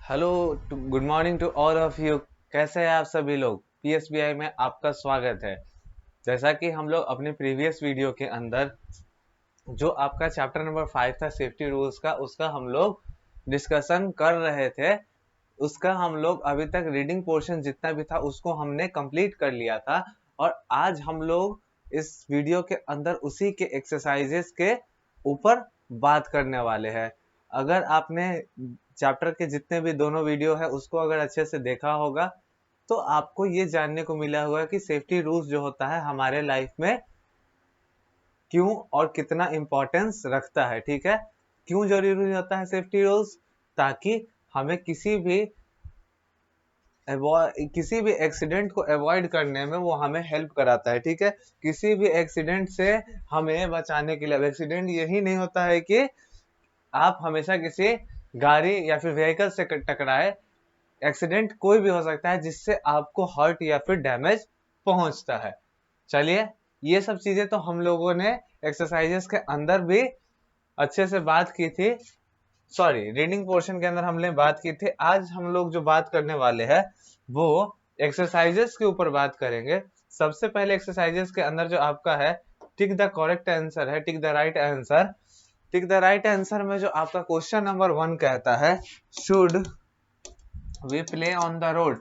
Hello, good morning to all of you. कैसे हैं आप सभी लोग? पीएसबीआई में आपका स्वागत है। जैसा कि हम लोग अपने प्रीवियस वीडियो के अंदर जो आपका चैप्टर नंबर 5 था सेफ्टी रूल्स का, उसका हम लोग डिस्कशन कर रहे थे। उसका हम लोग अभी तक रीडिंग पोर्शन जितना भी था उसको हमने कंप्लीट कर लिया था। और आज हम लोग इस वीडियो के अंदर उसी के एक्सरसाइजेस के ऊपर बात करने वाले हैं। अगर आपने चैप्टर के जितने भी दोनों वीडियो है उसको अगर अच्छे से देखा होगा तो आपको ये जानने को मिला होगा कि सेफ्टी रूल्स जो होता है हमारे लाइफ में क्यों और कितना इम्पोर्टेंस रखता है। ठीक है, क्यों जरूरी होता है सेफ्टी रूल्स? ताकि हमें किसी भी एक्सीडेंट को अवॉइड करने में वो हमें हेल्प कराता है। ठीक है, किसी भी एक्सीडेंट से हमें बचाने के लिए, एक्सीडेंट यही नहीं होता है कि आप हमेशा किसी गाड़ी या फिर व्हीकल से टकराए। एक्सीडेंट कोई भी हो सकता है जिससे आपको हर्ट या फिर डैमेज पहुंचता है। चलिए, ये सब चीजें तो हम लोगों ने एक्सरसाइजेस के अंदर भी अच्छे से बात की थी। सॉरी, रीडिंग पोर्शन के अंदर हमने बात की थी। आज हम लोग जो बात करने वाले हैं वो एक्सरसाइजेस के ऊपर बात करेंगे। सबसे पहले एक्सरसाइजेस के अंदर जो आपका है टिक द करेक्ट आंसर है, tick the right answer. Tick the right answer में जो आपका क्वेश्चन नंबर 1 कहता है, should we play on the road?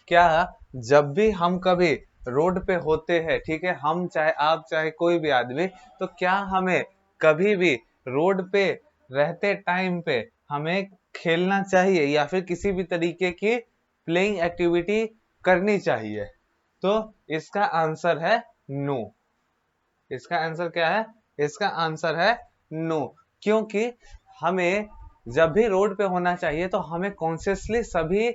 क्या जब भी हम कभी रोड पे होते हैं, ठीक है, हम चाहे आप चाहे कोई भी आदमी, तो क्या हमें कभी भी रोड पे रहते टाइम पे हमें खेलना चाहिए या फिर किसी भी तरीके की प्लेइंग एक्टिविटी करनी चाहिए? तो इसका आंसर है नो। इसका आंसर क्या है? इसका आंसर है नो। क्योंकि हमें जब भी रोड पे होना चाहिए तो हमें कॉन्शियसली सभी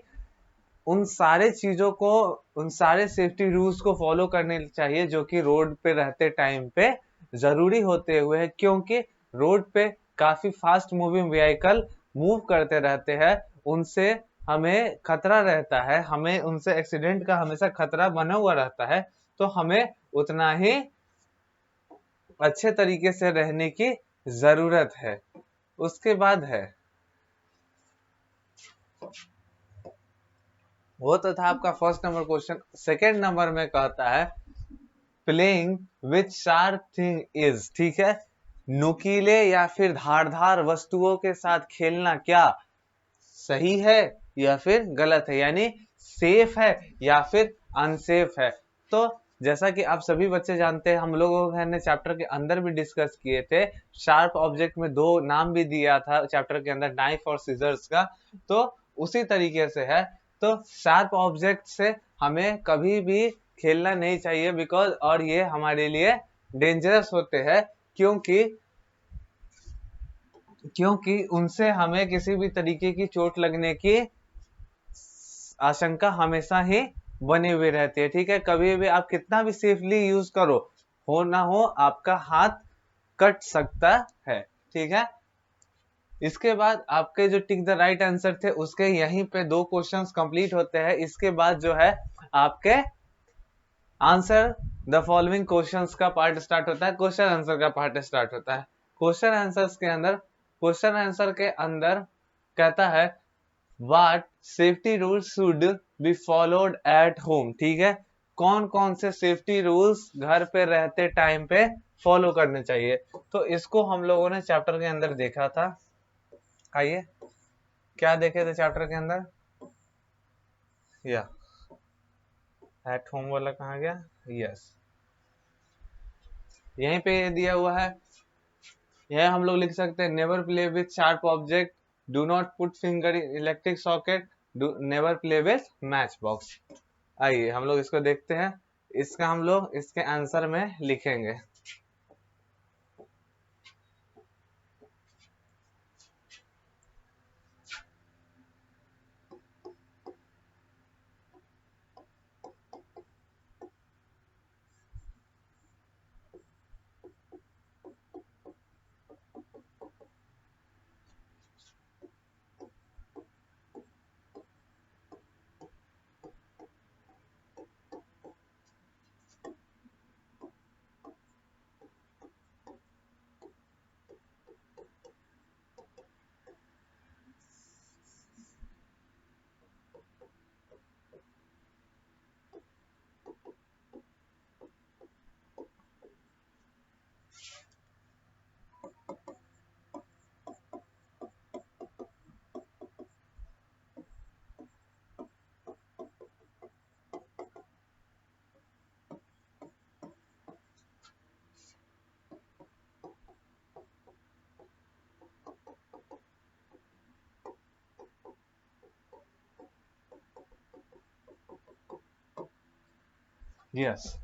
उन सारे चीजों को, उन सारे सेफ्टी रूल्स को फॉलो करने चाहिए जो कि रोड पे रहते टाइम पे जरूरी होते हुए, क्योंकि रोड पे काफी फास्ट मूविंग व्हीकल मूव करते रहते हैं। उनसे हमें खतरा रहता है, हमें उनसे एक्सीडेंट का हमेशा खतरा बना हुआ रहता है। तो हमें उतना ही अच्छे तरीके से रहने की जरूरत है। उसके बाद है, वो तो था आपका first number question. Second number में कहता है playing with sharp thing is, ठीक है, नुकीले या फिर धारदार वस्तुओं के साथ खेलना क्या सही है या फिर गलत है, यानी सेफ है या फिर अनसेफ है? तो जैसा कि आप सभी बच्चे जानते हैं, हम लोगों ने चैप्टर के अंदर भी डिस्कस किए थे। शार्प ऑब्जेक्ट में दो नाम भी दिया था चैप्टर के अंदर, नाइफ और सीजर्स का। तो उसी तरीके से है। तो शार्प ऑब्जेक्ट से हमें कभी भी खेलना नहीं चाहिए, बिकॉज और ये हमारे लिए डेंजरस होते हैं। क्योंकि क्योंकि उनसे हमें किसी भी तरीके की चोट लगने की आशंका हमेशा ही बनी हुई रहती है। ठीक है, कभी भी आप कितना भी सेफली यूज करो, हो ना हो आपका हाथ कट सकता है। ठीक है, इसके बाद आपके जो टिक द राइट आंसर थे उसके यहीं पे दो क्वेश्चंस कंप्लीट होते हैं। इसके बाद जो है आपके आंसर द फॉलोइंग क्वेश्चंस का पार्ट स्टार्ट होता है, क्वेश्चन आंसर का पार्ट स्टार्ट होता है। क्वेश्चन आंसर के अंदर कहता है what safety rules should be followed at home? ठीक है, कौन कौन से सेफ्टी रूल्स घर पे रहते टाइम पे फॉलो करने चाहिए? तो इसको हम लोगों ने चैप्टर के अंदर देखा था। आइए, क्या देखे थे चैप्टर के अंदर? या एट होम वाला कहाँ गया? यस, यहीं पे दिया हुआ है। यह हम लोग लिख सकते हैं, never play with sharp object, do not put finger in electric socket, never play with match box. आइए हम लोग इसको देखते हैं। इसका हम लोग इसके आंसर में लिखेंगे। Yes,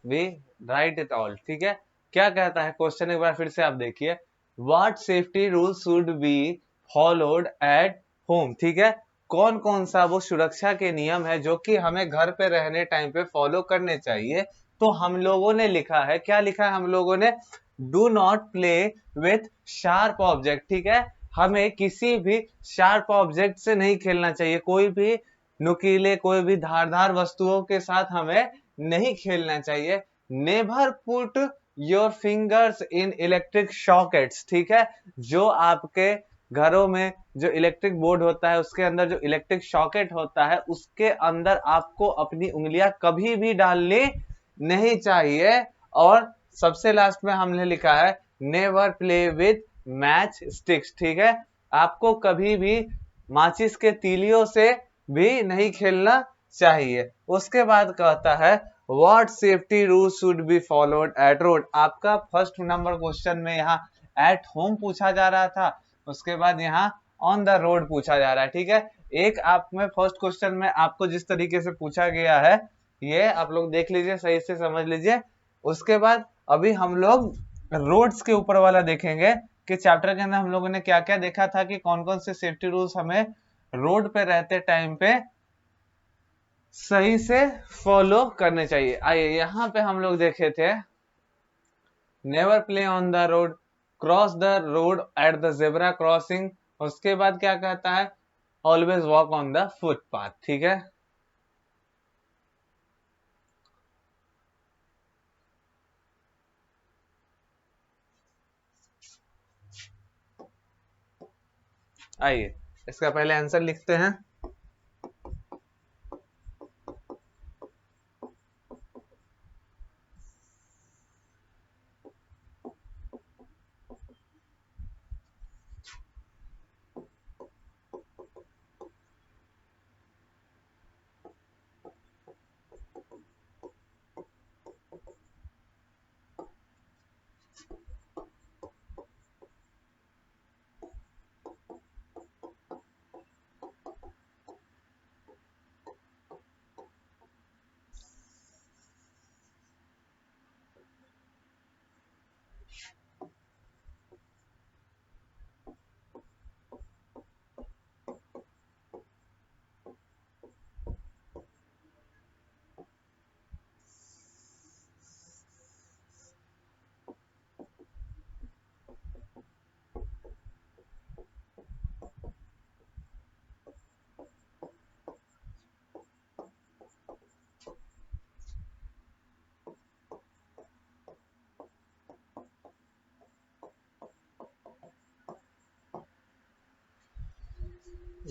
we write it all. ठीक है, क्या कहता है क्वेश्चन, एक बार फिर से आप देखिए। What safety rule should be followed at home. ठीक है, कौन कौन सा वो सुरक्षा के नियम है जो कि हमें घर पे रहने टाइम पे फॉलो करने चाहिए। तो हम लोगों ने लिखा है, क्या लिखा है हम लोगों ने, do not play with sharp object. ठीक है, हमें किसी भी शार्प ऑब्जेक्ट से नहीं खेलना चाहिए, कोई भी नुकीले, कोई भी धारदार वस्तुओं के साथ हमें नहीं खेलना चाहिए। Never put your fingers in electric sockets. ठीक है, जो आपके घरों में जो इलेक्ट्रिक बोर्ड होता है उसके अंदर जो इलेक्ट्रिक सॉकेट होता है उसके अंदर आपको अपनी उंगलियां कभी भी डालनी नहीं चाहिए। और सबसे लास्ट में हमने लिखा है never play with match sticks. ठीक है, आपको कभी भी माचिस के तीलियों से भी नहीं खेलना चाहिए। उसके बाद कहता है what safety rule should be followed at road. आपका फर्स्ट नंबर क्वेश्चन में यहाँ एट होम पूछा जा रहा था, उसके बाद यहाँ ऑन द रोड पूछा जा रहा है। ठीक है, एक आप में फर्स्ट क्वेश्चन में आपको जिस तरीके से पूछा गया है ये आप लोग देख लीजिए, सही से समझ लीजिए। उसके बाद अभी हम लोग रोड्स के ऊपर वाला देखेंगे कि चैप्टर के अंदर हम लोगों ने क्या क्या देखा था कि कौन कौन से सेफ्टी रूल्स हमें रोड पे रहते टाइम पे सही से फॉलो करने चाहिए। आइए यहाँ पे हम लोग देखे थे never play on the road, cross the road at the zebra crossing. उसके बाद क्या कहता है, always walk on the footpath. ठीक है, आइए इसका पहले आंसर लिखते हैं।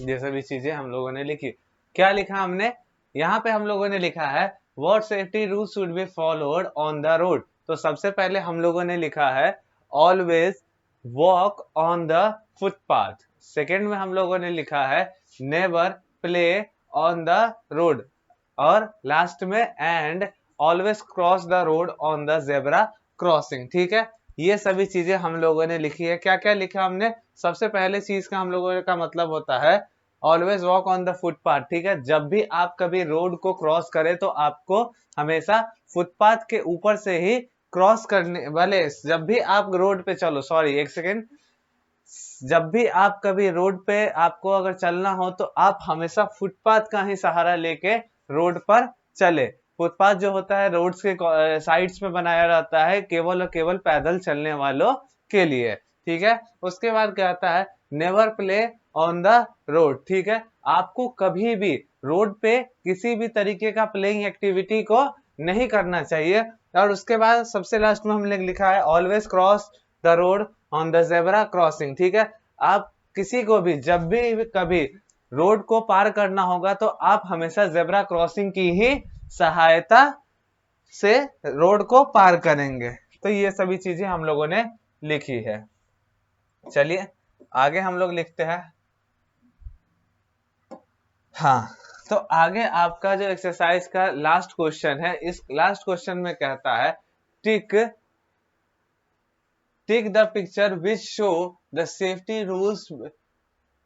ये सभी चीजें हम लोगों ने लिखी। क्या लिखा हमने, यहाँ पे हम लोगों ने लिखा है what safety rule should be followed on the road. तो सबसे पहले हम लोगों ने लिखा है always walk on the footpath. Second में हम लोगों ने लिखा है never play on the road. और लास्ट में and always cross the road on the zebra crossing. ठीक है, ये सभी चीजें हम लोगों ने लिखी है। क्या क्या लिखा हमने, सबसे पहले चीज का हम लोगों का मतलब होता है always walk on the footpath. ठीक है, जब भी आप कभी रोड को क्रॉस करें तो आपको हमेशा फुटपाथ के ऊपर से ही क्रॉस करने वाले, जब भी आप रोड पे चलो, सॉरी एक सेकेंड, जब भी आप कभी रोड पे आपको अगर चलना हो तो आप हमेशा फुटपाथ का ही सहारा लेके रोड पर चले। फुटपाथ जो होता है रोड्स के साइड्स में बनाया रहता है केवल और केवल पैदल चलने वालों के लिए। ठीक है, उसके बाद क्या आता है never play on the road. ठीक है, आपको कभी भी रोड पे किसी भी तरीके का प्लेइंग एक्टिविटी को नहीं करना चाहिए। और उसके बाद सबसे लास्ट में हमने लिखा है always cross the road on the zebra crossing. ठीक है, आप किसी को भी जब भी कभी रोड को पार करना होगा तो आप हमेशा जेब्रा क्रॉसिंग की ही सहायता से रोड को पार करेंगे। तो ये सभी चीजें हम लोगों ने लिखी है। चलिए आगे हम लोग लिखते हैं। हाँ, तो आगे आपका जो एक्सरसाइज का लास्ट क्वेश्चन है, इस लास्ट क्वेश्चन में कहता है tick tick the picture which show the safety rules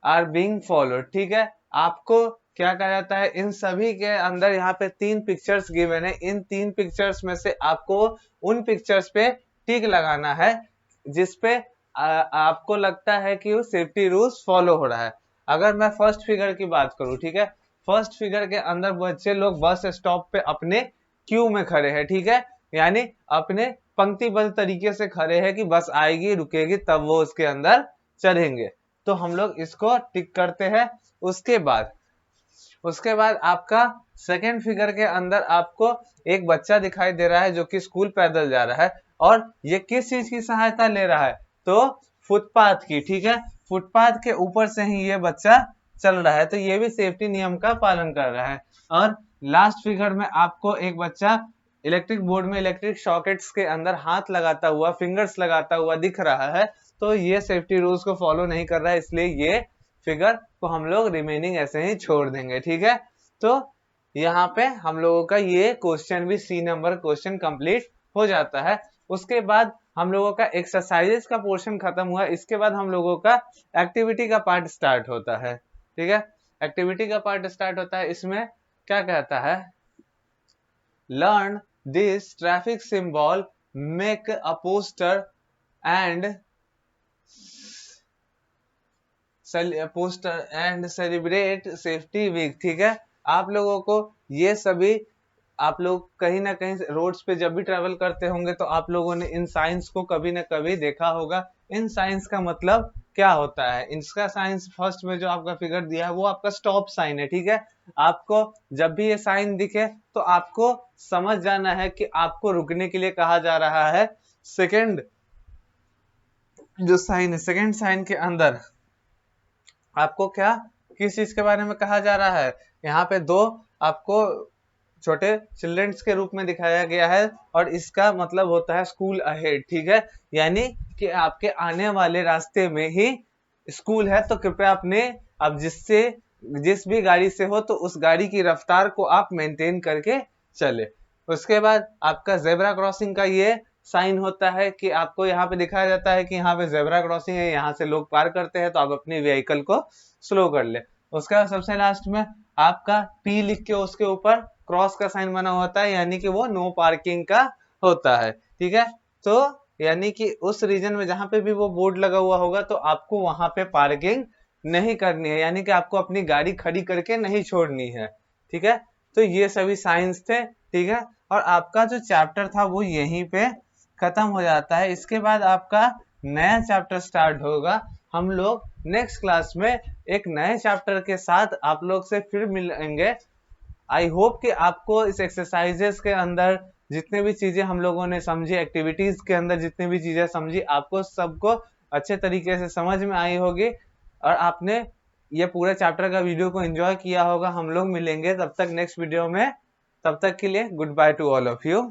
are being followed. ठीक है, आपको क्या कहा जाता है, इन सभी के अंदर यहाँ पे 3 पिक्चर्स गिवन है। इन 3 पिक्चर्स में से आपको उन पिक्चर्स पे टिक लगाना है जिसपे आपको लगता है कि वो सेफ्टी रूल्स फॉलो हो रहा है। अगर मैं फर्स्ट फिगर की बात करूं, ठीक है, फर्स्ट फिगर के अंदर बच्चे लोग बस स्टॉप पे अपने क्यू में खड़े हैं, ठीक है, यानी अपने पंक्तिबद्ध तरीके से खड़े हैं कि बस आएगी रुकेगी तब वो उसके अंदर चढ़ेंगे। तो हम लोग इसको टिक करते हैं। उसके बाद आपका सेकंड फिगर के अंदर आपको एक बच्चा दिखाई दे रहा है जो कि स्कूल पैदल जा रहा है, और ये किस चीज की सहायता ले रहा है, तो फुटपाथ की, ठीक है, फुटपाथ के ऊपर से ही ये बच्चा चल रहा है, तो ये भी सेफ्टी नियम का पालन कर रहा है। और लास्ट फिगर में आपको एक बच्चा इलेक्ट्रिक बोर्ड में इलेक्ट्रिक सॉकेट्स के अंदर हाथ लगाता हुआ, फिंगर्स लगाता हुआ दिख रहा है, तो ये सेफ्टी रूल्स को फॉलो नहीं कर रहा है, इसलिए ये फिगर को हम लोग रिमेनिंग ऐसे ही छोड़ देंगे, ठीक है। तो यहाँ पे हम लोगों का ये क्वेश्चन भी सी नंबर क्वेश्चन कंप्लीट हो जाता है। उसके बाद हम लोगों का एक्सरसाइजेस का पोर्शन खत्म हुआ। इसके बाद हम लोगों का एक्टिविटी का पार्ट स्टार्ट होता है, ठीक है। एक्टिविटी का पार्ट स्टार्ट होता है, इसमें क्या कहता है, learn this traffic symbol, make a poster and celebrate safety week, ठीक है। आप लोगों को ये सभी, आप लोग कहीं ना कहीं रोड्स पे जब भी ट्रेवल करते होंगे तो आप लोगों ने इन साइंस को कभी ना कभी देखा होगा। इन साइंस का मतलब क्या होता है, इसका साइंस फर्स्ट में जो आपका फिगर दिया है वो आपका स्टॉप साइन है, ठीक है। आपको जब भी ये साइन दिखे तो आपको समझ जाना है कि आपको रुकने के लिए कहा जा रहा है। सेकंड जो साइन है, सेकंड साइन के अंदर आपको क्या, किस चीज के बारे में कहा जा रहा है, यहाँ पे दो आपको छोटे चिल्ड्रंस के रूप में दिखाया गया है, और इसका मतलब होता है स्कूल अहेड, ठीक है, यानी कि आपके आने वाले रास्ते में ही स्कूल है, तो कृपया अपने, अब जिस भी गाड़ी से हो तो उस गाड़ी की रफ्तार को आप मेंटेन करके चले। उसके बाद आपका जेब्रा क्रॉसिंग का ये साइन होता है कि आपको यहाँ पे दिखाया जाता है कि यहाँ पे जेब्रा क्रॉसिंग है, यहाँ से लोग पार करते हैं तो आप अपनी व्हीकल को स्लो कर ले। उसके बाद सबसे लास्ट में आपका पी लिख के उसके ऊपर क्रॉस का साइन बना होता है, यानी कि वो नो पार्किंग का होता है, ठीक है। तो यानी कि उस रीजन में जहां पे भी वो बोर्ड लगा हुआ होगा तो आपको वहां पे पार्किंग नहीं करनी है, यानी कि आपको अपनी गाड़ी खड़ी करके नहीं छोड़नी है, ठीक है। तो ये सभी साइंस थे, ठीक है, और आपका जो चैप्टर था वो यहीं पे खत्म हो जाता है। इसके बाद आपका नया चैप्टर स्टार्ट होगा। हम लोग नेक्स्ट क्लास में एक नए चैप्टर के साथ आप लोग से फिर मिलेंगे। आई होप कि आपको इस एक्सरसाइजेस के अंदर जितने भी चीजें हम लोगों ने समझी, एक्टिविटीज के अंदर जितने भी चीजें समझी, आपको सबको अच्छे तरीके से समझ में आई होगी और आपने ये पूरे चैप्टर का वीडियो को एंजॉय किया होगा। हम लोग मिलेंगे तब तक नेक्स्ट वीडियो में, तब तक के लिए good by two all of you.